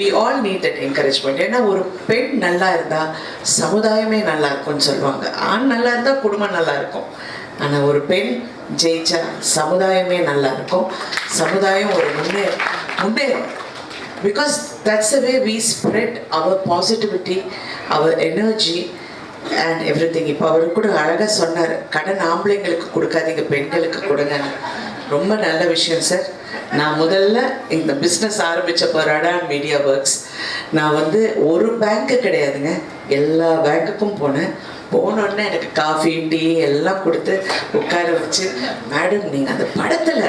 we all need that encouragement. ஏன்னா ஒரு பெண் நல்லா இருந்தா சமுதாயமே நல்லா இருக்கும்னு சொல்லுவாங்க. ஆண் நல்லா இருந்தா குடும்பம் நல்லா இருக்கும். ஆனால் ஒரு பெண் ஜெயிச்சா சமுதாயமே நல்லா இருக்கும். சமுதாயம் ஒரு முன்னேறும். Because that's the way we spread our positivity, our energy and everything. இப்போ அவர் கூட அழகாக சொன்னார், கடன் ஆம்பளைங்களுக்கு கொடுக்காதீங்க, பெண்களுக்கு கொடுங்க. ரொம்ப நல்ல விஷயம் சார். நான் முதல்ல இந்த பிஸ்னஸ் ஆரம்பித்தப்போ ரடான் மீடியா ஒர்க்ஸ், நான் ஒரு பேங்க்கு கிடையாதுங்க, எல்லா பேங்க்குக்கும் போனோடனே எனக்கு காஃபி டீ எல்லாம் கொடுத்து உட்கார வச்சு, மேடம் நீங்கள் அந்த படத்தில்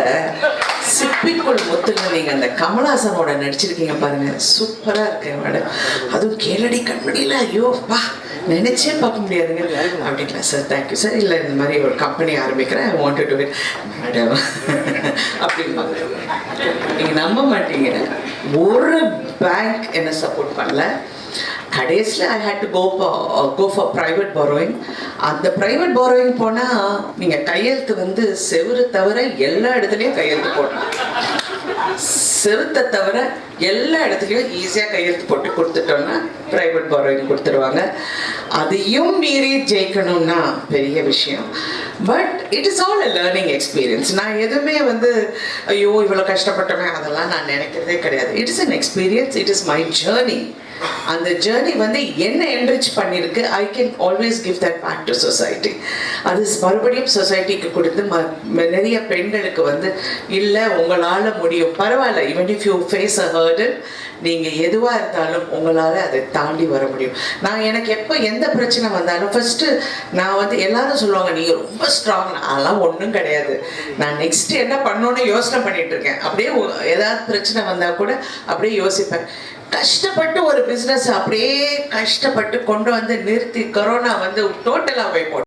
சிப்பிக்குள் முத்துல நீங்கள் அந்த கமல்ஹாசனோட நடிச்சிருக்கீங்க பாருங்கள், சூப்பராக இருக்கேன் மேடம், அதுவும் கேளடி கண்மணியில், ஐயோ பா நினைச்சே பார்க்க முடியாதுங்க அப்படிங்களா சார், தேங்க்யூ சார், இல்லை இந்த மாதிரி ஒரு கம்பெனி ஆரம்பிக்கிறேன், I want to it madam அப்படிம்பாங்க. நீங்கள் நம்ப மாட்டீங்க, ஒரு பேங்க் என்ன சப்போர்ட் பண்ணல. கடைசியில் I had to go for private borrowing. அந்த ப்ரைவேட் பாரோயிங் போனால் நீங்கள் கையெழுத்து செவுறு தவிர எல்லா இடத்துலையும் கையெழுத்து போடணும். செவுத்தை தவிர எல்லா இடத்துலையும் ஈஸியாக கையெழுத்து போட்டு கொடுத்துட்டோன்னா ப்ரைவேட் பாரோயிங் கொடுத்துருவாங்க. அதையும் மீறி ஜெயிக்கணும்னா பெரிய விஷயம். But it is all a learning experience. நான் எதுவுமே ஐயோ இவ்வளோ கஷ்டப்பட்டோமே அதெல்லாம் நான் நினைக்கிறதே கிடையாது. It is an experience, it is my journey. அந்த ஜேர்னி என்ன என்ரிச் பண்ணியிருக்கு, I can always give that back to society. அது மறுபடியும் சொசைட்டிக்கு கொடுத்து நிறைய பெண்களுக்கு இல்லை உங்களால் முடியும், பரவாயில்ல, even if you face a hurdle, நீங்கள் எதுவாக இருந்தாலும் உங்களால் அதை தாண்டி வர முடியும். நான் எனக்கு எப்போ எந்த பிரச்சனை வந்தாலும் ஃபஸ்ட்டு நான் எல்லாரும் சொல்லுவாங்க நீங்கள் ரொம்ப ஸ்ட்ராங், அதெல்லாம் ஒன்றும் கிடையாது. நான் நெக்ஸ்ட் என்ன பண்ணணும்னு யோசனை பண்ணிட்டு இருக்கேன். அப்படியே ஏதாவது பிரச்சனை வந்தால் கூட அப்படியே யோசிப்பேன். கஷ்டப்பட்டு ஒரு பிஸ்னஸ் அப்படியே கஷ்டப்பட்டு கொண்டு நிறுத்தி கொரோனா டோட்டலாக போய் போட்டோம்.